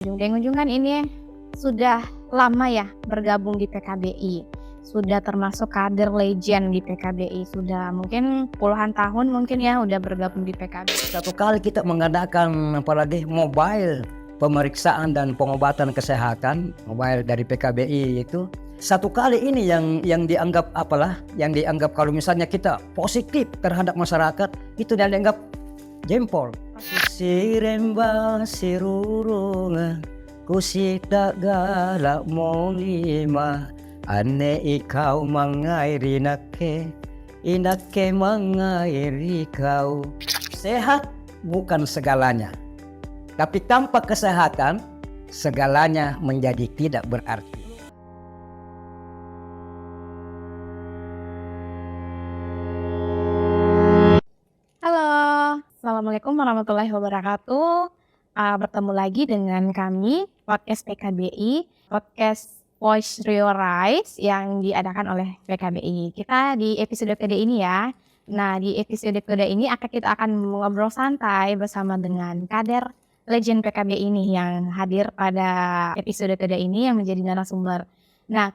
Deng Unjung kan ini sudah lama ya bergabung di PKBI, sudah termasuk kader legend di PKBI, sudah mungkin puluhan tahun mungkin ya udah bergabung di PKBI. Satu kali kita mengadakan apalagi mobile pemeriksaan dan pengobatan kesehatan mobile dari PKBI itu satu kali ini yang dianggap yang dianggap kalau misalnya kita positif terhadap masyarakat itu dianggap jempol. Siremba sirurunga kusita galak molima ane ikau mengairi nake inake mengairi kau. Sehat bukan segalanya, tapi tanpa kesehatan segalanya menjadi tidak berarti. Halo, Assalamualaikum warahmatullahi wabarakatuh. Bertemu lagi dengan kami podcast PKBI, podcast Voice Realize yang diadakan oleh PKBI. Kita di episode kode ini ya. Nah, di episode kode ini kita akan ngobrol santai bersama dengan kader legend PKBI ini yang hadir pada episode kode ini yang menjadi narasumber. Nah,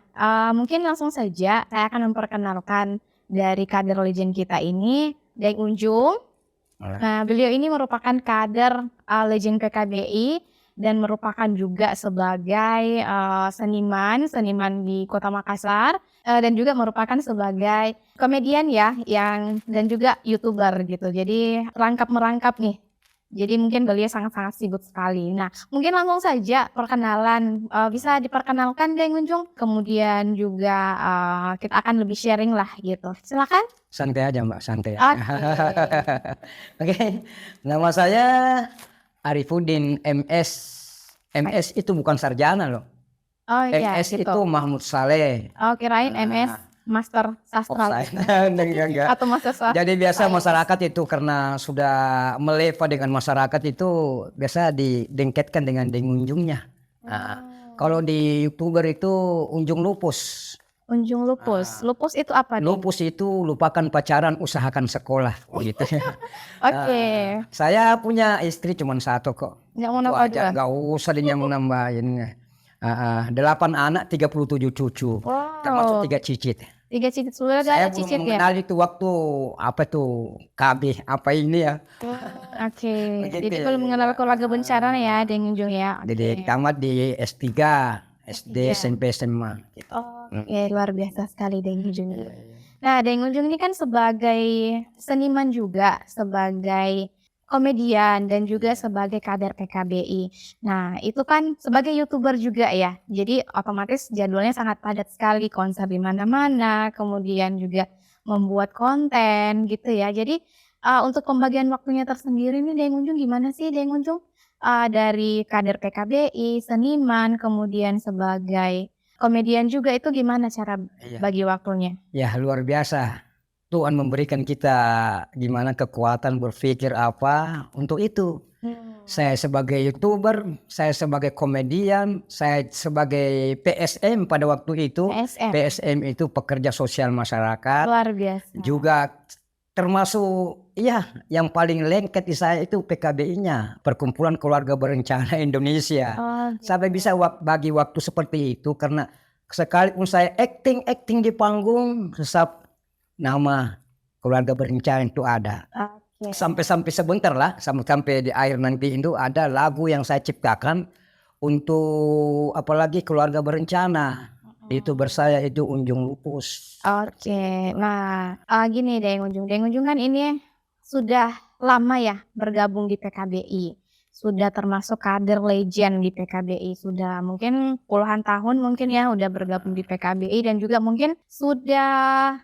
mungkin langsung saja saya akan memperkenalkan dari kader legend kita ini, Deng Unjung. Nah, beliau ini merupakan kader legend PKBI dan merupakan juga sebagai seniman di Kota Makassar dan juga merupakan sebagai komedian ya dan juga YouTuber gitu. Jadi merangkap nih. Jadi mungkin beliau sangat-sangat sibuk sekali. Nah, mungkin langsung saja perkenalan, bisa diperkenalkan Deng Unjung. Kemudian juga kita akan lebih sharing lah gitu. Silakan. Santai aja Mbak, santai. Oke. Oke. Nama saya Arifuddin MS. MS itu bukan sarjana loh. Oh iya, MS gitu. itu Mahmud Saleh. Oh, kirain MS Master Sastra Enggak. atau Master Sastra. Jadi biasa masyarakat itu karena sudah meleva dengan masyarakat itu biasa didengketkan dengan Deng Unjungnya. Nah, kalau di YouTuber itu Unjung Lupus. Unjung Lupus. Lupus itu apa nih? Lupus itu lupakan pacaran, usahakan sekolah gitu ya. Oke. Saya punya istri cuma satu kok. Nggak mau nambah dua? Nggak usah dia mau nambahin. 8 anak, 37 cucu. Wow. Termasuk 3 cicit. 3 cicit sudah Saya ada belum cicit ya? mengenal itu waktu apa tuh KB apa ini ya. Oke. Begitu Jadi ya. belum mengenal keluarga bencana ya Deng Unjung ya. Jadi tamat di S3, SD, SMP, SMA. Gitu. Oke, luar biasa sekali Deng Unjung. Nah, Deng Unjung ini kan sebagai seniman juga, sebagai komedian dan juga sebagai kader PKBI. Nah, itu kan sebagai YouTuber juga ya. Jadi otomatis jadwalnya sangat padat sekali, konser di mana-mana, kemudian juga membuat konten gitu ya. Jadi untuk pembagian waktunya tersendiri nih Deng Unjung gimana sih Deng Unjung? Dari kader PKBI, seniman, kemudian sebagai komedian juga itu gimana cara bagi waktunya? Ya luar biasa. Tuhan memberikan kita gimana kekuatan berpikir apa untuk itu. Saya sebagai YouTuber, saya sebagai komedian, saya sebagai PSM pada waktu itu. PSM itu pekerja sosial masyarakat. Luar biasa. Juga termasuk yang paling lengket di saya itu PKBI-nya, Perkumpulan Keluarga Berencana Indonesia. Sampai bisa bagi waktu seperti itu karena sekalipun saya acting di panggung tetap nama Keluarga Berencana itu ada. Sampai sebentar lah, sampai di akhir nanti itu ada lagu yang saya ciptakan untuk apalagi Keluarga Berencana. Itu bersaya itu Unjung Lupus. Oke, nah gini Deng Unjung. Deng Unjung kan ini sudah lama ya bergabung di PKBI. Sudah termasuk kader legend di PKBI, sudah mungkin puluhan tahun mungkin ya udah bergabung di PKBI dan juga mungkin sudah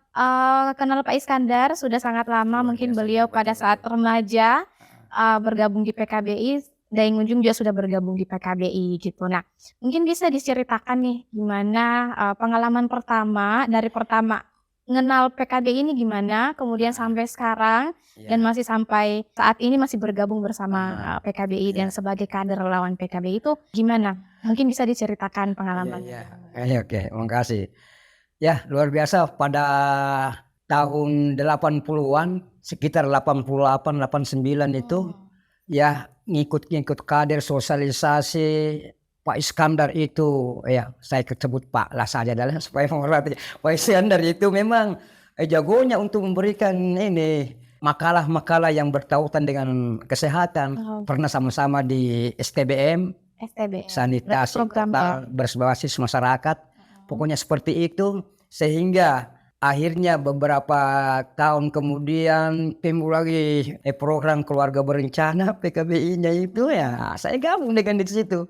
kenal Pak Iskandar sudah sangat lama. Mungkin beliau pada saat remaja bergabung di PKBI, Deng Unjung juga sudah bergabung di PKBI gitu. Nah, mungkin bisa diceritakan nih gimana pengalaman pertama mengenal PKBI ini gimana, kemudian sampai sekarang dan masih sampai saat ini masih bergabung bersama PKBI dan sebagai kader relawan PKBI itu gimana? Mungkin bisa diceritakan pengalamannya. Oke, makasih. Ya, luar biasa pada tahun 80-an, sekitar 88, 89 itu ya ngikut-ngikut kader sosialisasi Pak Iskandar itu, ya saya sebut Pak lah saja adalah supaya menghormati. Pak Iskandar itu memang jagonya untuk memberikan ini makalah-makalah yang bertautan dengan kesehatan. Pernah sama-sama di STBM, sanitasi program ya. berbasis masyarakat. Pokoknya seperti itu, sehingga akhirnya beberapa tahun kemudian timbul lagi program keluarga berencana PKBI-nya itu, ya saya gabung dengan di situ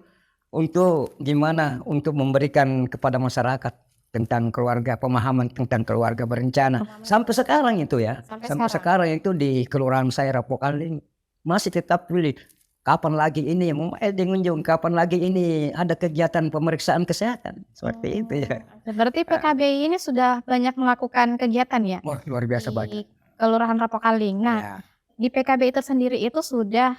untuk gimana untuk memberikan kepada masyarakat tentang keluarga, pemahaman tentang keluarga berencana. Sampai sekarang itu ya, sampai sekarang itu di kelurahan saya Rapokaling masih tetap pilih kapan lagi ini Dengunjung, kapan lagi ini ada kegiatan pemeriksaan kesehatan seperti itu ya. Berarti PKBI ini sudah banyak melakukan kegiatan ya? Wah, luar biasa banyak. Kelurahan Rapokaling. Nah, Ya. Di PKBI itu sendiri itu sudah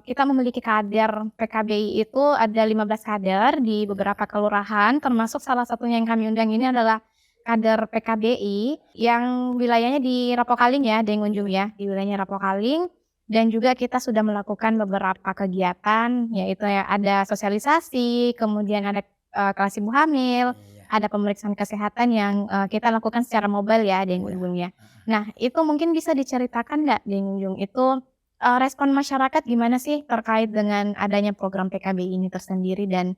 kita memiliki kader PKBI itu ada 15 kader di beberapa kelurahan, termasuk salah satunya yang kami undang ini adalah kader PKBI yang wilayahnya di Rapokaling ya, Dengunjung ya, di wilayahnya Rapokaling. Dan juga kita sudah melakukan beberapa kegiatan, yaitu ya ada sosialisasi, kemudian ada kelas ibu hamil, ada pemeriksaan kesehatan yang kita lakukan secara mobile ya, Dengunjung ya. Nah, itu mungkin bisa diceritakan nggak, Dengunjung, itu respon masyarakat gimana sih terkait dengan adanya program PKBI ini tersendiri dan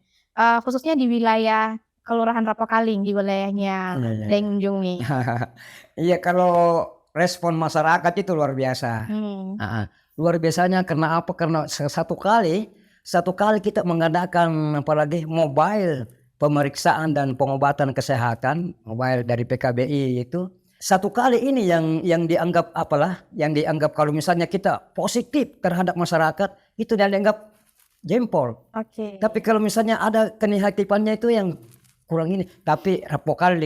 khususnya di wilayah Kelurahan Rapokaling, di wilayahnya Dengunjung nih. Iya, kalau respon masyarakat itu luar biasa. Luar biasanya karena apa? Karena satu kali kita mengadakan apalagi mobile pemeriksaan dan pengobatan kesehatan mobile dari PKBI itu. Satu kali ini yang dianggap yang dianggap kalau misalnya kita positif terhadap masyarakat itu dianggap jempol. Tapi kalau misalnya ada kenegatifan-nya itu yang kurang ini. Tapi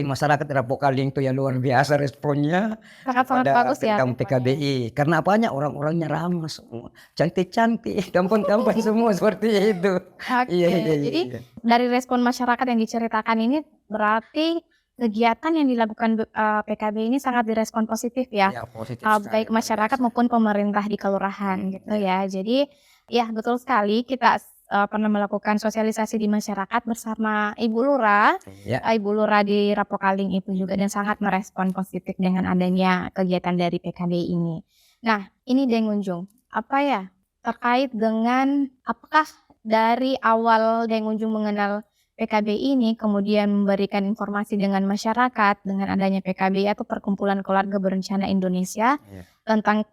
masyarakat Rapokaling itu yang luar biasa responnya. Sangat-sangat bagus ya. Tentang PKBI. Karena apanya orang-orangnya ramah semua, cantik-cantik, gampang-gampang semua seperti itu. Jadi dari respon masyarakat yang diceritakan ini berarti kegiatan yang dilakukan PKB ini sangat direspon positif ya, positif baik masyarakat maupun pemerintah di kelurahan gitu ya. Jadi ya betul sekali kita pernah melakukan sosialisasi di masyarakat bersama Ibu Lurah, Ibu Lurah di Rapokaling itu juga dan sangat merespon positif dengan adanya kegiatan dari PKB ini. Nah, ini Dengunjung, apa ya terkait dengan apakah dari awal Dengunjung mengenal PKB ini kemudian memberikan informasi dengan masyarakat dengan adanya PKB atau Perkumpulan Keluarga Berencana Indonesia tentang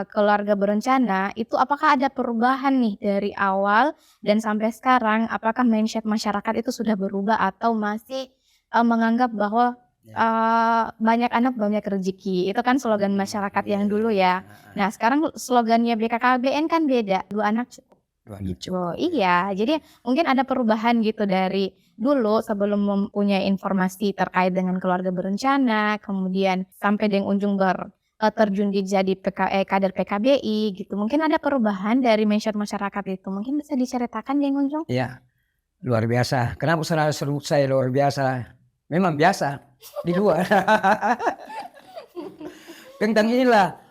keluarga berencana itu, apakah ada perubahan nih dari awal dan sampai sekarang? Apakah mindset masyarakat itu sudah berubah atau masih menganggap bahwa banyak anak banyak rezeki? Itu kan slogan masyarakat yang dulu ya. Nah, sekarang slogannya BKKBN kan beda, 2 anak cukup. Iya, jadi mungkin ada perubahan gitu dari dulu sebelum mempunyai informasi terkait dengan keluarga berencana, kemudian sampai Dengunjung terjun jadi kader PKBI gitu. Mungkin ada perubahan dari mindset masyarakat itu. Mungkin bisa diceritakan Dengunjung? Iya, luar biasa. Kenapa selalu saya luar biasa? Memang biasa di luar. Tentang inilah.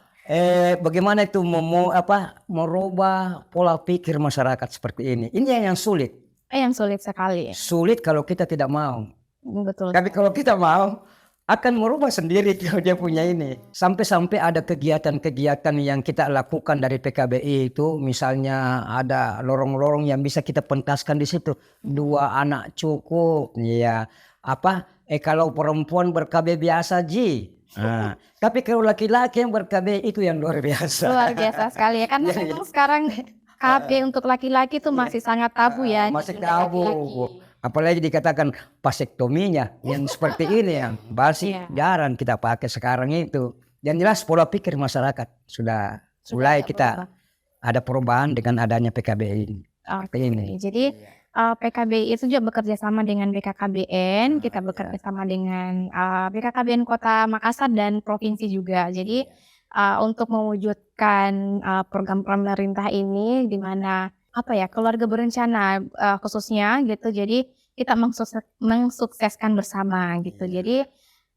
Bagaimana itu merubah pola pikir masyarakat seperti ini. Ini yang sulit. Yang sulit sekali. Sulit kalau kita tidak mau. Betul. Tapi kalau kita mau, akan merubah sendiri kalau dia punya ini. Sampai-sampai ada kegiatan-kegiatan yang kita lakukan dari PKBI itu, misalnya ada lorong-lorong yang bisa kita pentaskan di situ. 2 anak cukup, ya. Kalau perempuan ber-KB biasa tapi kalau laki-laki yang ber-KB itu yang luar biasa. Luar biasa sekali ya, karena memang sekarang KB untuk laki-laki itu masih sangat tabu ya. Masih tabu. Apalagi dikatakan vasektominya yang seperti ini yang masih jarang kita pakai sekarang itu. Yang jelas pola pikir masyarakat sudah mulai kita ada perubahan dengan adanya PKBI ini. Jadi PKBI itu juga bekerja sama dengan BKKBN, kita bekerja sama dengan BKKBN Kota Makassar dan Provinsi juga. Jadi untuk mewujudkan program pemerintah ini di mana keluarga berencana khususnya gitu. Jadi kita mensukseskan bersama gitu. Jadi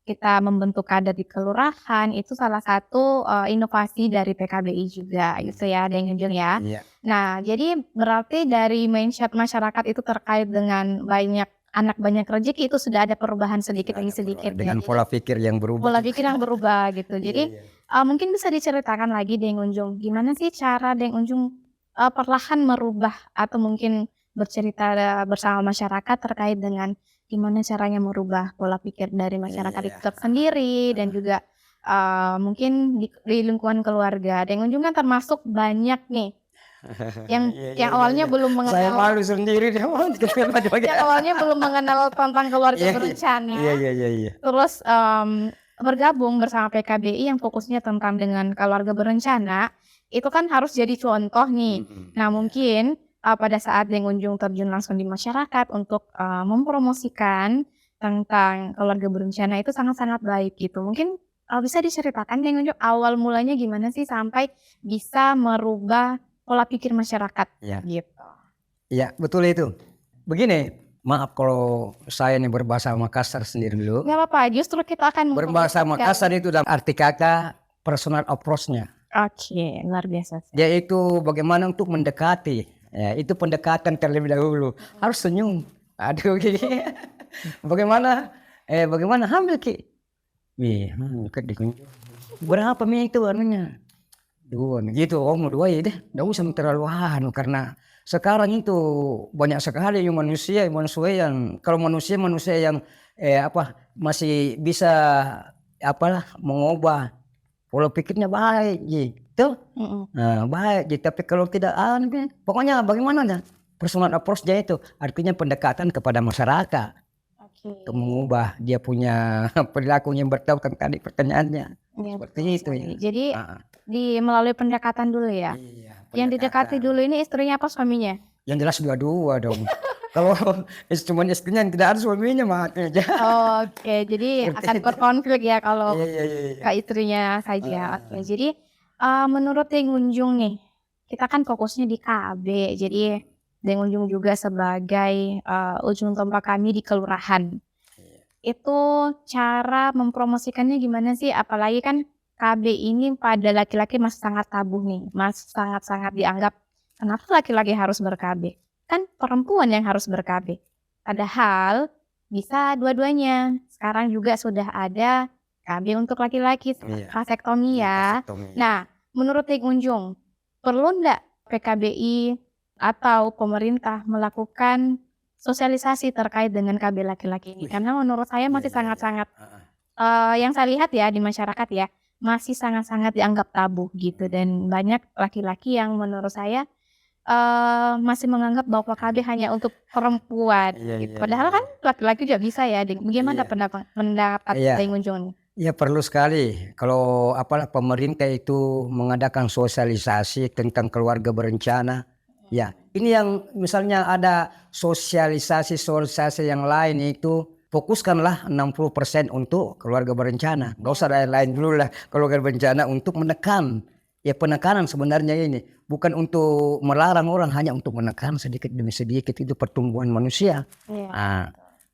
kita membentuk kader di kelurahan itu salah satu inovasi dari PKBI juga gitu ya, Deng Junjung ya. Iya. Nah, jadi berarti dari mindset masyarakat itu terkait dengan banyak anak banyak rezeki itu sudah ada perubahan sedikit demi sedikit Dengan ya. pola pikir yang berubah. Pola pikir yang berubah gitu. Jadi mungkin bisa diceritakan lagi Deng Unjung, gimana sih cara Deng Unjung perlahan merubah atau mungkin bercerita bersama masyarakat terkait dengan gimana caranya merubah pola pikir dari masyarakat itu sendiri dan juga mungkin di lingkungan keluarga. Deng Unjung kan termasuk banyak nih yang awalnya belum Saya mengenal malu sendiri deh. yang awalnya belum mengenal tentang keluarga berencana. Iya. Terus bergabung bersama PKBI yang fokusnya tentang dengan keluarga berencana, itu kan harus jadi contoh nih. Nah mungkin pada saat Deng Unjung terjun langsung di masyarakat untuk mempromosikan tentang keluarga berencana itu sangat-sangat baik gitu. Mungkin bisa diceritakan Deng Unjung awal mulanya gimana sih sampai bisa merubah pola pikir masyarakat gitu. Iya, betul itu. Begini, maaf kalau saya ini berbahasa Makassar sendiri dulu. Gak apa-apa, justru kita akan Berbahasa Makassar itu dalam arti kata personal approach-nya. Oke, luar biasa. Yaitu bagaimana untuk mendekati. Ya, itu pendekatan terlebih dahulu. Harus senyum. Aduh, gini. Bagaimana ambil Ki? Berapa mi itu anunya? 2 gitu. Oh mau 2 ya deh. Nggak usah terlalu karena sekarang itu banyak sekali manusia yang kalau manusia yang masih bisa mengubah pola pikirnya baik gitu. Nah, baik gitu. Tapi kalau tidak pokoknya bagaimana ya? Personal approach dia itu artinya pendekatan kepada masyarakat. Untuk mengubah dia punya perilakunya yang bertautan tadi pertanyaannya. Seperti itu ya. Jadi melalui pendekatan dulu ya. Yang didekati dulu ini istrinya apa suaminya? Yang jelas dua-dua dong. Kalau cuma istrinya yang tidak ada suaminya makanya. Oke, jadi akan berkonflik ya kalau ke istrinya saja. Oke, jadi menurut Deng Unjung nih, kita kan fokusnya di KB. Jadi Deng Unjung juga sebagai ujung tombak kami di kelurahan. Itu cara mempromosikannya gimana sih? Apalagi kan KB ini pada laki-laki masih sangat tabu nih, masih sangat-sangat dianggap kenapa laki-laki harus ber-KB? Kan perempuan yang harus ber-KB. Padahal bisa dua-duanya. Sekarang juga sudah ada KB untuk laki-laki, vasektomi ya. Nah, menurut Deng Unjung, perlu enggak PKBI atau pemerintah melakukan sosialisasi terkait dengan KB laki-laki ini? Karena menurut saya masih sangat-sangat yang saya lihat ya di masyarakat ya, masih sangat-sangat dianggap tabu gitu, dan banyak laki-laki yang menurut saya masih menganggap bahwa KB hanya untuk perempuan gitu. Padahal kan laki-laki juga bisa ya. Bagaimana pendapat Deng Unjung? Ya perlu sekali kalau pemerintah itu mengadakan sosialisasi tentang keluarga berencana. Ya, ini yang misalnya ada sosialisasi yang lain itu fokuskanlah 60% untuk keluarga berencana. Gak usah lain-lain dulu lah, keluarga berencana untuk menekan. Ya penekanan sebenarnya ini bukan untuk melarang orang, hanya untuk menekan sedikit demi sedikit itu pertumbuhan manusia.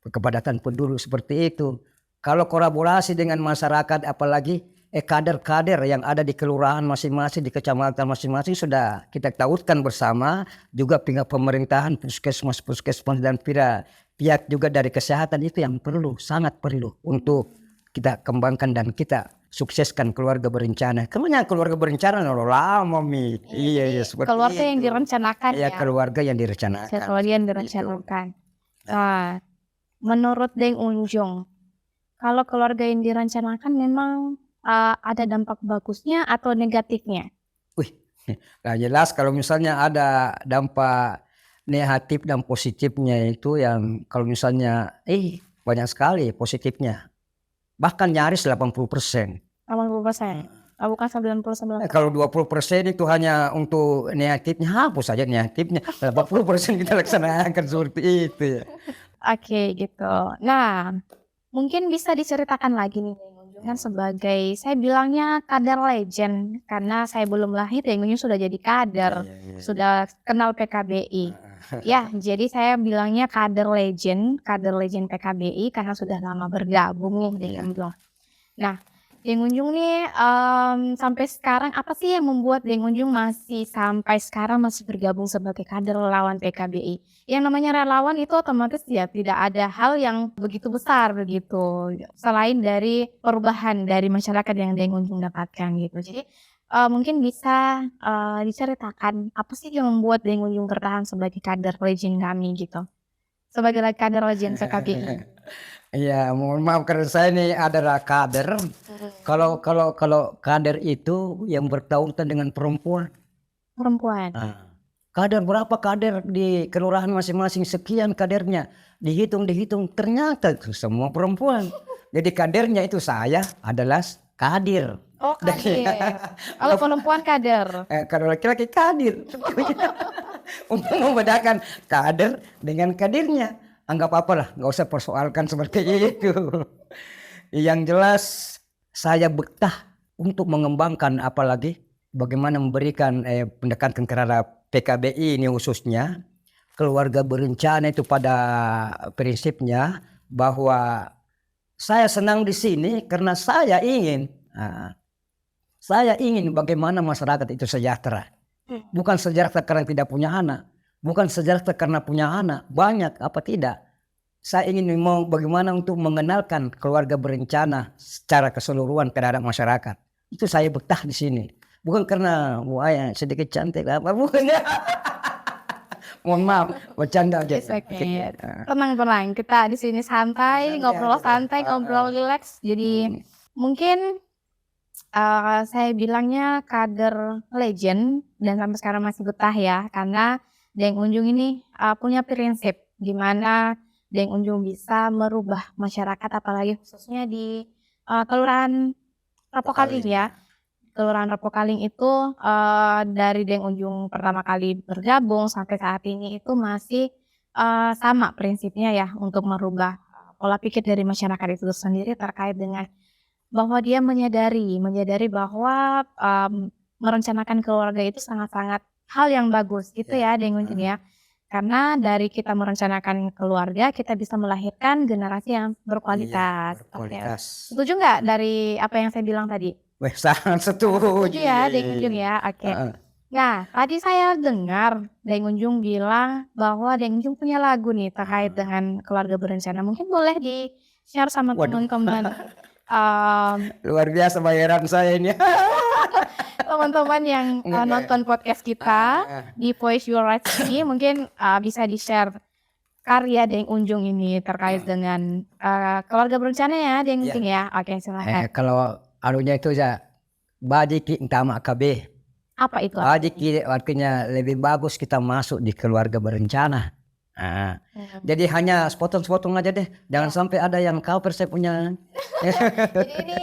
Kepadatan penduduk seperti itu. Kalau kolaborasi dengan masyarakat, apalagi kader-kader yang ada di kelurahan masing-masing, di kecamatan masing-masing sudah kita tautkan bersama, juga pihak pemerintahan, puskesmas dan pihak juga dari kesehatan, itu yang sangat perlu untuk kita kembangkan dan kita sukseskan keluarga berencana. Karena keluarga berencana lama mi. Iya seperti keluarga itu yang direncanakan ya. Keluarga yang direncanakan. Keluarga yang direncanakan. Menurut Deng Unjung, kalau keluarga yang direncanakan memang ada dampak bagusnya atau negatifnya? Nah jelas kalau misalnya ada dampak negatif dan positifnya itu yang kalau misalnya banyak sekali positifnya. Bahkan nyaris 80%. 80%? Bukan 99%. Kalau 20% itu hanya untuk negatifnya, hapus saja negatifnya. 80% kita laksanakan seperti itu ya. Oke gitu. Nah, mungkin bisa diceritakan lagi nih Deng Unjung kan sebagai, saya bilangnya kader legend, karena saya belum lahir Deng Unjung sudah jadi kader, sudah kenal PKBI. Ya, jadi saya bilangnya kader legend PKBI karena sudah lama bergabung nih Iya. Deng Unjung. Nah, Deng Unjung nih, sampai sekarang apa sih yang membuat Deng Unjung masih sampai sekarang masih bergabung sebagai kader relawan PKBI? Yang namanya relawan itu otomatis ya tidak ada hal yang begitu besar begitu, selain dari perubahan dari masyarakat yang Deng Unjung dapatkan gitu. Jadi, mungkin bisa, diceritakan apa sih yang membuat Deng Unjung bertahan sebagai kader legend kami gitu? Sebagai kader legend PKBI. Iya, mohon maaf karena saya ini adalah kader. Kalau kader itu yang bertautan dengan perempuan. Perempuan. Ah, kader berapa kader di kelurahan masing-masing, sekian kadernya. Dihitung ternyata itu semua perempuan. Jadi kadernya itu saya adalah kadir. Oh, kader. Kalau perempuan kader. Kalau laki-laki kadir. Untuk membedakan kader dengan kadirnya. Anggap apalah, nggak usah persoalkan seperti itu. Yang jelas saya betah untuk mengembangkan, apalagi bagaimana memberikan pendekatan terhadap PKBI ini khususnya keluarga berencana itu pada prinsipnya bahwa saya senang di sini karena saya ingin bagaimana masyarakat itu sejahtera. Bukan sejahtera karena tidak punya anak, bukan sejahtera karena punya anak banyak apa tidak. Saya ingin mau bagaimana untuk mengenalkan keluarga berencana secara keseluruhan terhadap masyarakat. Itu saya betah di sini. Bukan karena wah ya sedikit cantik apa bukan ya. Mohon maaf, bercanda aja. It's okay. Tenang. Kita di sini santai, ngobrol santai, ngobrol rileks. Jadi mungkin saya bilangnya kader legend dan sampai sekarang masih betah ya, karena Deng Unjung ini punya prinsip di mana Deng Unjung bisa merubah masyarakat, apalagi khususnya di Kelurahan Rapokaling ya. Kelurahan Rapokaling itu dari Deng Unjung pertama kali bergabung sampai saat ini itu masih sama prinsipnya ya untuk merubah pola pikir dari masyarakat itu sendiri terkait dengan bahwa dia menyadari bahwa merencanakan keluarga itu sangat-sangat hal yang bagus gitu ya Deng Unjung ya. Karena dari kita merencanakan keluarga kita bisa melahirkan generasi yang berkualitas. Berkualitas. Setuju nggak dari apa yang saya bilang tadi? Wah, sangat setuju. Setuju ya Deng Unjung ya, oke. Nah, tadi saya dengar Deng Unjung bilang bahwa Deng Unjung punya lagu nih terkait dengan keluarga berencana. Mungkin boleh di-share sama teman-teman luar biasa bayaran saya ini. teman-teman yang nonton podcast kita di Voice Your Rights ini mungkin bisa di-share karya Deng Unjung ini terkait dengan keluarga berencana ya Deng Unjung ya. Oke, silakan. Kalau anunya itu ya bajiki utama KB. Apa itu? Bajiki artinya lebih bagus kita masuk di keluarga berencana. Jadi hanya sepotong-sepotong aja deh, jangan sampai ada yang cover saya punya. Jadi ini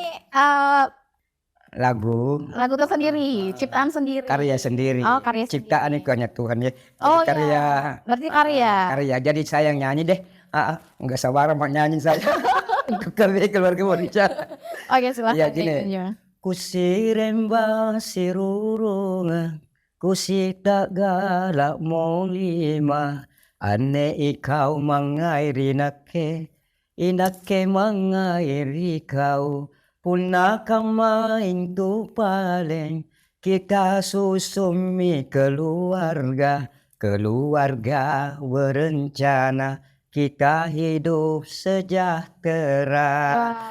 lagu tersendiri, ciptaan sendiri. karya sendiri. Oh, karya sendiri. Ciptaan itu hanya Tuhan ya. Oh, karya. ya. Berarti karya. Karya. Jadi saya yang nyanyi deh. Enggak sabar mau nyanyi saya. Keluarga berencana. Oke, silakan. Ya gini. Kusiremba sirurunga, kusita galak molima, ane ikau mengairi nake, inake mengairi kau, punaka main tu paling, kita susumi keluarga berencana. Kita hidup sejahtera.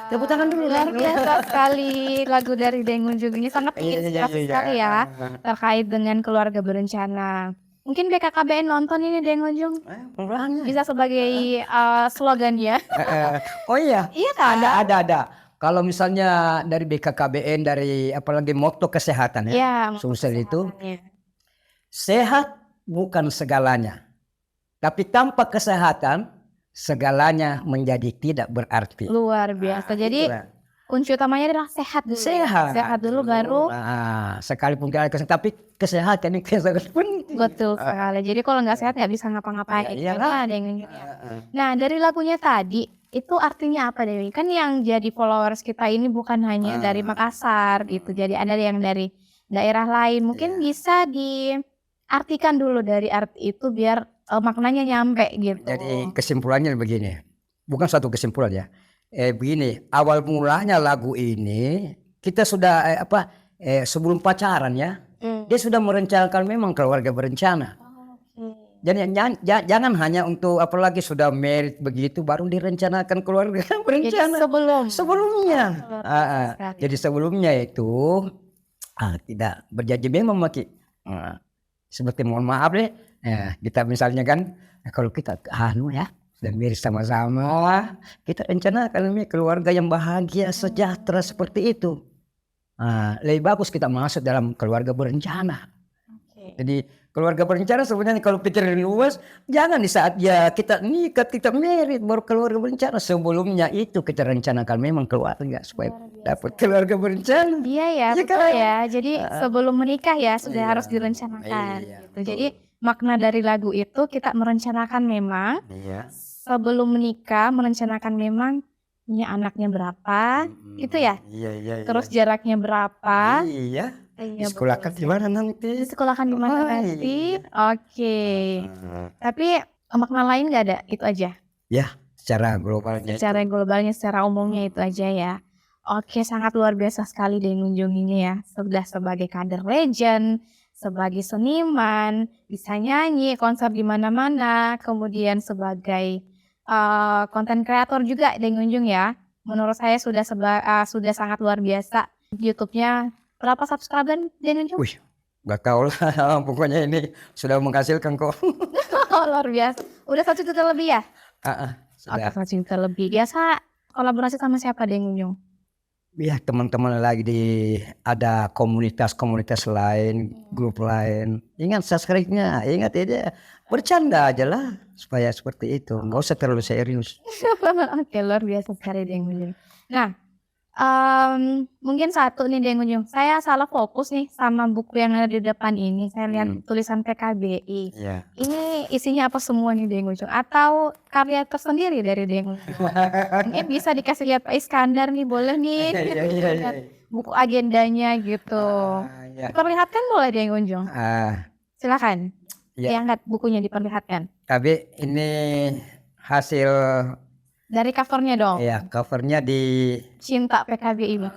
Tepuk tangan dulu. Luar biasa sekali lagu dari Deng Unjung ini, sangat menginspirasi sekali ya terkait dengan keluarga berencana. Mungkin BKKBN nonton ini Deng Unjung bisa sebagai slogannya. Oh iya. Iya kan? Ada. Kalau misalnya dari BKKBN, dari apalagi moto kesehatan ya. Sumsel itu sehat bukan segalanya. Tapi tanpa kesehatan, segalanya menjadi tidak berarti. Luar biasa. Jadi kunci utamanya adalah sehat dulu. Sehat dulu baru. Sekalipun tidak kesehatan, tapi kesehatan itu sangat penting. Betul sekali. Jadi kalau nggak sehat nggak bisa ngapa-ngapain. Nah, dari lagunya tadi, itu artinya apa Dewi? Kan yang jadi followers kita ini bukan hanya dari Makassar gitu. Jadi ada yang dari daerah lain. Mungkin bisa diartikan dulu dari arti itu biar maknanya nyampe gitu. Jadi kesimpulannya begini, bukan suatu kesimpulan ya. Begini, awal mulanya lagu ini kita sudah sebelum pacaran ya, dia sudah merencanakan memang keluarga berencana. Jadi jangan hanya untuk apalagi sudah married begitu baru direncanakan keluarga berencana. Jadi sebelumnya. Jadi sebelumnya itu tidak berjanji memang Maki. Seperti mohon maaf deh, kita misalnya kan kalau kita ya dan married sama-sama, kita rencanakan keluarga yang bahagia, sejahtera seperti itu. Lebih bagus kita masuk dalam keluarga berencana. Jadi keluarga berencana sebenarnya kalau pikiran luas, jangan di saat kita nikah, kita married baru keluarga berencana. Sebelumnya itu kita rencanakan memang keluarga supaya dapat keluarga berencana. Iya ya, betul ya. Jadi sebelum menikah ya sudah harus direncanakan. Gitu. Jadi makna dari lagu itu kita merencanakan memang sebelum menikah, merencanakan memang ini anaknya berapa, gitu ya. Terus jaraknya berapa. Disekolahkan di mana nanti? Disekolahkan di mana nanti? Oke. Tapi makna lain nggak ada? Itu aja. Ya, secara globalnya. Secara globalnya, secara umumnya itu aja ya. Oke, sangat luar biasa sekali Deng Unjung ini ya. Sudah sebagai kader legend, sebagai seniman, bisa nyanyi, konser di mana-mana, kemudian sebagai konten kreator juga Deng Unjung ya. Menurut saya sudah sangat luar biasa. YouTube-nya berapa subscriber Deng Unjung? Wih, gak tahu lah. Pokoknya ini sudah menghasilkan kok. Luar biasa. Udah 1 juta lebih ya? Sudah. Oke, 1 juta lebih. Biasa kolaborasi sama siapa Deng Unjung? Ya teman-teman lagi ada komunitas-komunitas lain, grup lain. Ingat subscribe-nya, ingat aja. Bercanda aja lah supaya seperti itu. Nggak usah terlalu serius. Oke, luar biasa sekali Deng Unjung. Nah, mungkin satu nih Deng Unjung, saya salah fokus nih sama buku yang ada di depan ini. Saya lihat tulisan PKBI. Ini isinya apa semua nih Deng Unjung? Atau karya tersendiri dari Deng Unjung? Ini bisa dikasih lihat Pak Iskandar nih, boleh nih. Buku agendanya gitu. Perlihatkan boleh Deng Unjung? Silakan. Diangkat bukunya, diperlihatkan. Tapi ini hasil dari covernya dong. Iya, covernya di Cinta PKBI.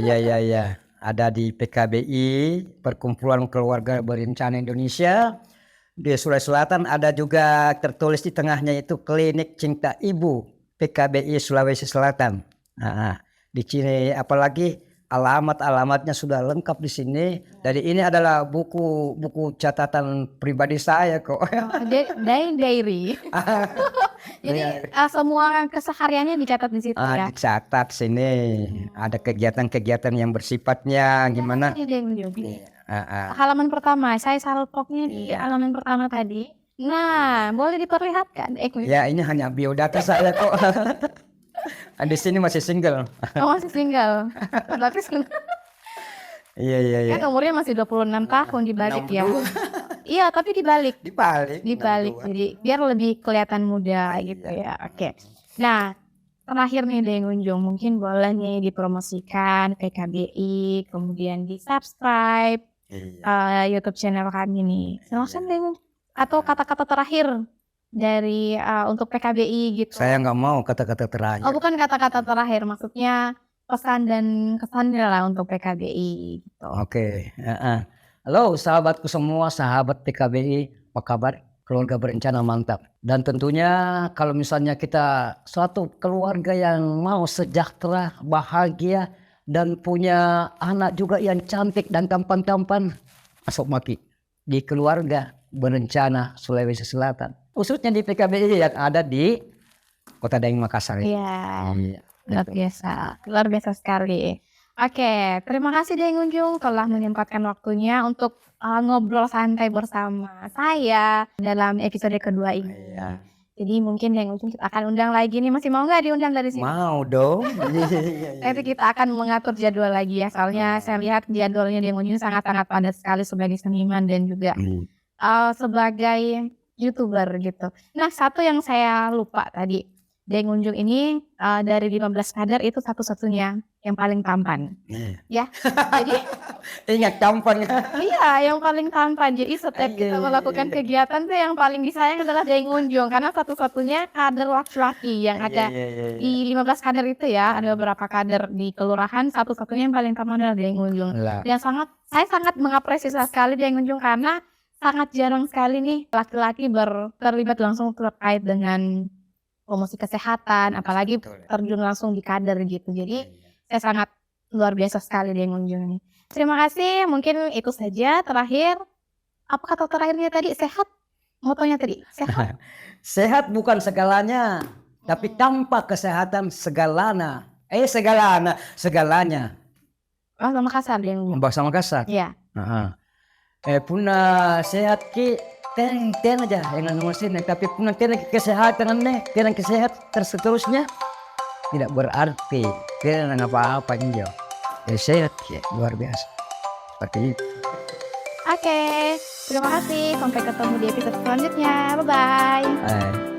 Iya. Ada di PKBI, Perkumpulan Keluarga Berencana Indonesia. Di Sulawesi Selatan ada juga tertulis di tengahnya itu Klinik Cinta Ibu PKBI Sulawesi Selatan. Di sini apalagi alamatnya sudah lengkap di sini. Jadi ini adalah buku catatan pribadi saya kok. Diary. Jadi semua kesehariannya dicatat di situ ya. Dicatat sini. Ada kegiatan-kegiatan yang bersifatnya gimana? Halaman pertama, saya salpoknya di halaman pertama tadi. Nah, boleh diperlihatkan. Ya, ini hanya biodata saya kok. Di sini masih single. Masih single. Tapi Iya. Kan umurnya masih 26 tahun dibalik ya. Iya, tapi dibalik. Jadi biar lebih kelihatan muda gitu ya. Oke. Nah, terakhir nih Deng Unjung, mungkin boleh nih dipromosikan PKBI, kemudian di-subscribe YouTube channel kami nih. Silakan Deng. Atau kata-kata terakhir dari untuk PKBI gitu. Saya nggak mau kata-kata terakhir. Oh, bukan kata-kata terakhir, maksudnya pesan dan kesannya lah untuk PKBI gitu. Oke. Halo sahabatku semua, sahabat PKBI, apa kabar? Keluarga berencana mantap. Dan tentunya kalau misalnya kita suatu keluarga yang mau sejahtera, bahagia, dan punya anak juga yang cantik dan tampan-tampan, masuk Maki di keluarga berencana Sulawesi Selatan. Khususnya di PKBI yang ada di Kota Daeng Makassar. Iya, luar biasa sekali. Oke, terima kasih Deng Unjung telah menyempatkan waktunya untuk ngobrol santai bersama saya dalam episode kedua ini. Jadi mungkin Deng Unjung kita akan undang lagi nih, masih mau nggak diundang dari sini? Mau dong. Nanti kita akan mengatur jadwal lagi ya, soalnya saya lihat jadwalnya Deng Unjung sangat-sangat padat sekali sebagai seniman dan juga sebagai YouTuber gitu. Nah, satu yang saya lupa tadi, Deng Unjung ini dari 15 kader itu satu-satunya yang paling tampan. Ya, jadi Ingat tampan ya. iya yang paling tampan. Jadi setiap kita melakukan kegiatan tuh yang paling disayang adalah Deng Unjung karena satu-satunya kader laki-laki yang ada di 15 kader itu ya. Ada beberapa kader di kelurahan, satu-satunya yang paling tampan adalah Deng Unjung. Dan saya sangat mengapresiasi sekali Deng Unjung karena sangat jarang sekali nih laki-laki terlibat langsung terkait dengan promosi kesehatan, apalagi terjun langsung di kader gitu. Jadi saya sangat luar biasa sekali Deng Unjung ini. Terima kasih, mungkin itu saja. Terakhir, apa kata terakhirnya tadi? Sehat? Motonya tadi, sehat? Sehat bukan segalanya, tapi tanpa kesehatan segalanya. Segalanya. Bahasa Makassar Deng Unjung. Bahasa Makassar. Iya. Punah sehat ki ten aja yang nomor sini, tapi punah ten kesehatan ten kesehatan seterusnya tidak berarti ten apa-apa juga. Sehat ya luar biasa seperti itu. Oke, terima kasih. Sampai ketemu di episode selanjutnya. Bye bye.